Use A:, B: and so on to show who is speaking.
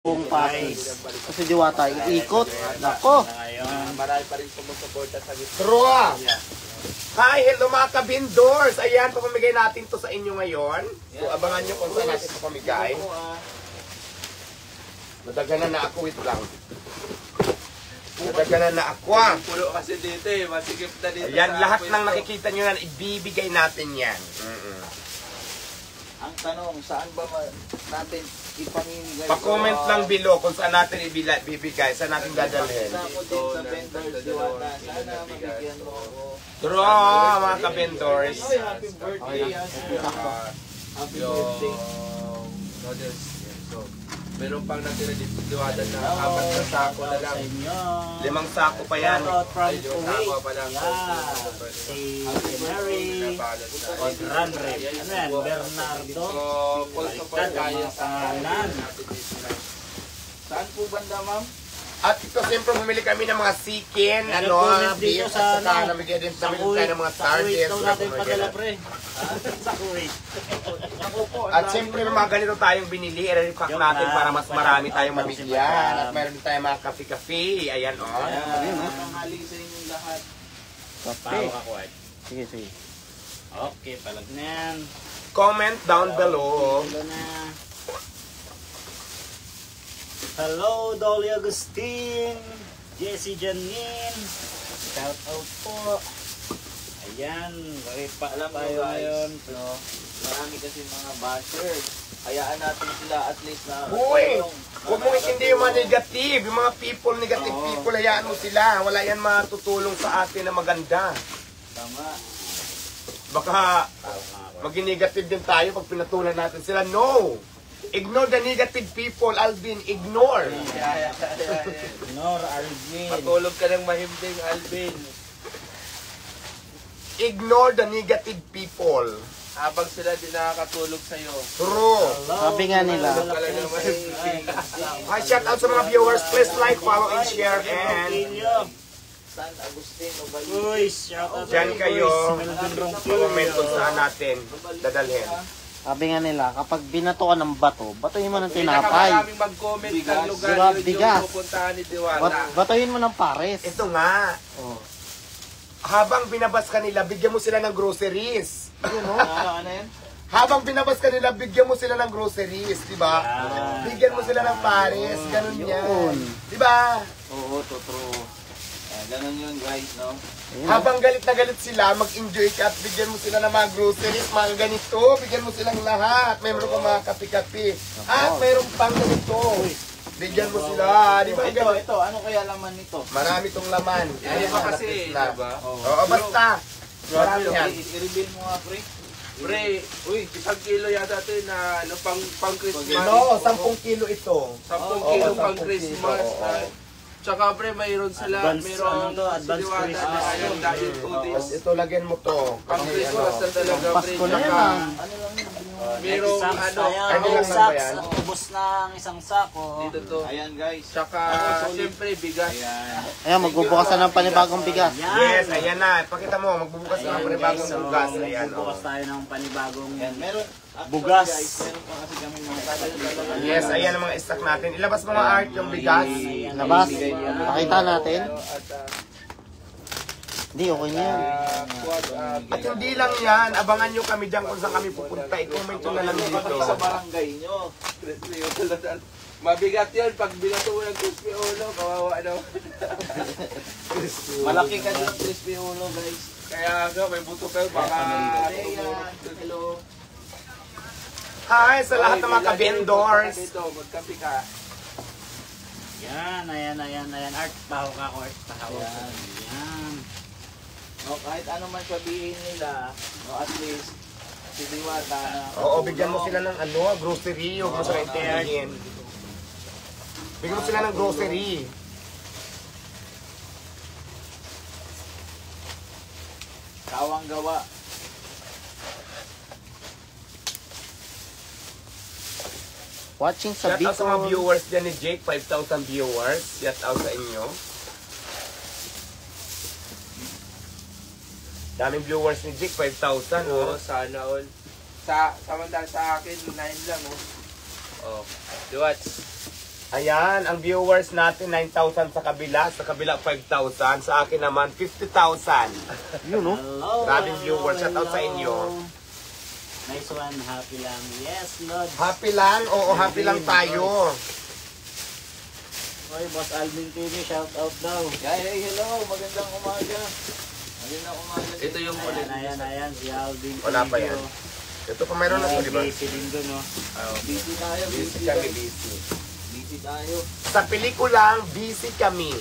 A: Buong Pasig. Kasi Diwata, ikot. Nako.
B: Marami pa rin sumusuporta sa gusto.
C: True. Hi, hello mga kabindors. Ayan, papamigay natin to sa inyo ngayon. So, abangan nyo kung saan natin papamigay. Madaganan na ako, ito lang. Madaganan na ako.
B: Pulo kasi dito eh, masigip na dito.
C: Ayan, lahat ng nakikita nyo yan, ibibigay natin yan.
B: Ang tanong, saan ba natin ipamimigay?
C: Pa-comment lang below kung saan natin ibibigay, saan natin dadalhin.
B: Ako din sa vendors, Diwata. Sana mabigyan mo ako.
C: True, mga kabindors.
B: Happy birthday. Happy birthday. So, meron pang natira dito Diwata na 4 na sako na lang.
C: 5 sako pa yan.
B: Ayun, sako pa lang.
A: Si Mary. Ranre. Ano yan? Bernardo.
B: So, full support tayo sa
A: pangalan.
B: Saan po banda, ma'am?
C: At ito, siyempre, bumili kami ng mga chicken, beef, at saka namigay din tayo ng mga sardines.
A: natin padala, pre. Sa Kuwait.
C: At siyempre, mga ganito tayong binili, i-repack natin para mas marami tayong mabigyan. At mayroon din tayong mga kafe-kafe. Ayan, o.
B: Tanghali sa inyong lahat.
A: Kape. Sige, sige. Okay, palag na yan.
C: Comment down below.
A: Ilo na. Hello, Dolly Agustin, Jessie Janine, shout out po. Ayan,
B: Alam mo
A: tayo ngayon.
B: no? Marami kasi mga bashers. Hayaan natin sila at least na...
C: Uy! Huwag mong hindi yung mga negative. Yung mga people, negative people, hayaan mo sila. Wala yan matutulong sa atin na maganda.
B: Tama.
C: Baka maging negative din tayo pag pinatulan natin sila. No! Ignore the negative people, Alvin. Ignore.
A: Ignore, Alvin.
B: Matulog ka ng mahimbing, Alvin.
C: Ignore the negative people.
B: Habang sila din nakakatulog sa'yo.
C: True.
A: Sabi nga nila.
B: Tulog ka lang ng mahimbing.
C: Hi, shout out sa mga viewers. Please like, follow, and share. And
B: San Agustino,
A: Uy, shout out.
C: dyan kayo.
A: Melvin
C: Comment kung saan natin dadalhin.
A: Sabi nga nila, kapag binatuan ng bato, batuhin mo ng tinapay.
B: Pinakamaraming mag-comment ng lugar
A: Diba,
B: yun
A: bigas.
B: yung pupuntahan ni Diwata.
A: Batuhin mo ng pares.
C: Ito nga.
A: Oh.
C: Habang binabas ka nila, bigyan mo sila ng groceries.
A: Yun, no?
B: Ano yan?
C: Habang binabas ka nila, bigyan mo sila ng groceries, di ba? Bigyan mo sila ng pares, ganun yan. Di ba?
B: Oo, true. Ganun yun guys, no?
C: Habang galit na galit sila, mag-enjoy ka at bigyan mo sila ng mga groceries, mga ganito, bigyan mo silang lahat. Mayroon ka mga kape-kape. At mayroon pang ganito. Bigyan mo sila, di ba?
B: Ito, ano kaya laman nito?
C: Marami tong laman.
B: Ano ba kasi, di ba?
C: Oo, basta. Marami yan.
B: I-reveal mo nga, pre. Pre, uy, 1 kilo yata ito na ano, pang Christmas.
C: No, 10 kilo ito.
B: 10 kilo pang
C: 10
B: Christmas.
C: kilo,
B: Tsaka pre, mayroon sila, mayroon
A: advance Christmas.
B: ayun, diet goodies.
C: Ito, lagyan mo to.
B: Pang Christmas na talaga, pre.
A: Pasko na
B: Tsaka,
A: yan.
B: mayroong ano,
C: ano lang ba yan?
A: Ubus ng isang sako.
B: dito to. Ayan guys. Tsaka, siyempre, bigas.
A: Ayan, magbubukas na ng panibagong bigas.
C: Yes, ayan na. Pakita mo, magbubukas na ng panibagong bugas. Ayan,
A: Magbubukas tayo ng panibagong
B: Meron,
A: bugas.
B: guys, meron pa kasi kami mga
C: Yes, ayan ang mga stock natin. Ilabas mo mga art yung bigas.
A: Labas. Pakita natin. Hindi, okay na yan.
C: At hindi lang yan, abangan nyo kami dyan kung saan kami pupunta. I-comment nyo na lang dito.
B: sa barangay nyo. Mabigat yun pag binato mo ng crispy ulo, kawawa naman. Malaki ka din ng crispy ulo, guys. Kaya nga, may buto kayo, baka... Hello.
C: Hi sa lahat ng mga ka-vendors.
B: Dito, magkape ka.
A: Yan, ayan. Art, pahaw ka, Art. Pahaw. Yan.
B: O, kahit ano man sabihin nila, o at least, si Diwata.
C: Oo, bigyan mo sila ng ano, grocery. Huwag mo sila intindihin. Bigyan mo sila ng grocery.
B: Kawang gawa.
A: Watching sa
C: Shout out sa mga
A: Bicol.
C: viewers dyan ni Jake, 5,000 viewers. Shout out sa inyo. Daming viewers ni Jake, 5,000.
B: Oo, sana all. Samantala sa akin, 9 lang, oh. Oh, Diwats.
C: Ayan, ang viewers natin 9,000 sa kabila 5,000, sa akin naman 50,000. Yun no?
D: Hello.
C: Maraming viewers. Shout out
D: hello.
C: sa inyo.
D: Nice one, happy lang. Yes, Lord.
C: Happy lang? Oo, happy lang tayo.
D: Oy, Boss Alvin TV, shout out daw.
B: Hey, hello, magandang umaga. Magandang umaga.
A: Ito yung ulit.
D: Ayan, si Alvin TV.
C: Wala pa yan. Ito pa mayroon na to, di ba?
D: Busy din doon, no?
B: Busy tayo,
C: Busy
B: busy
C: kami,
B: tayo.
C: busy.
B: Busy tayo.
C: Sa pelikulang, busy kami.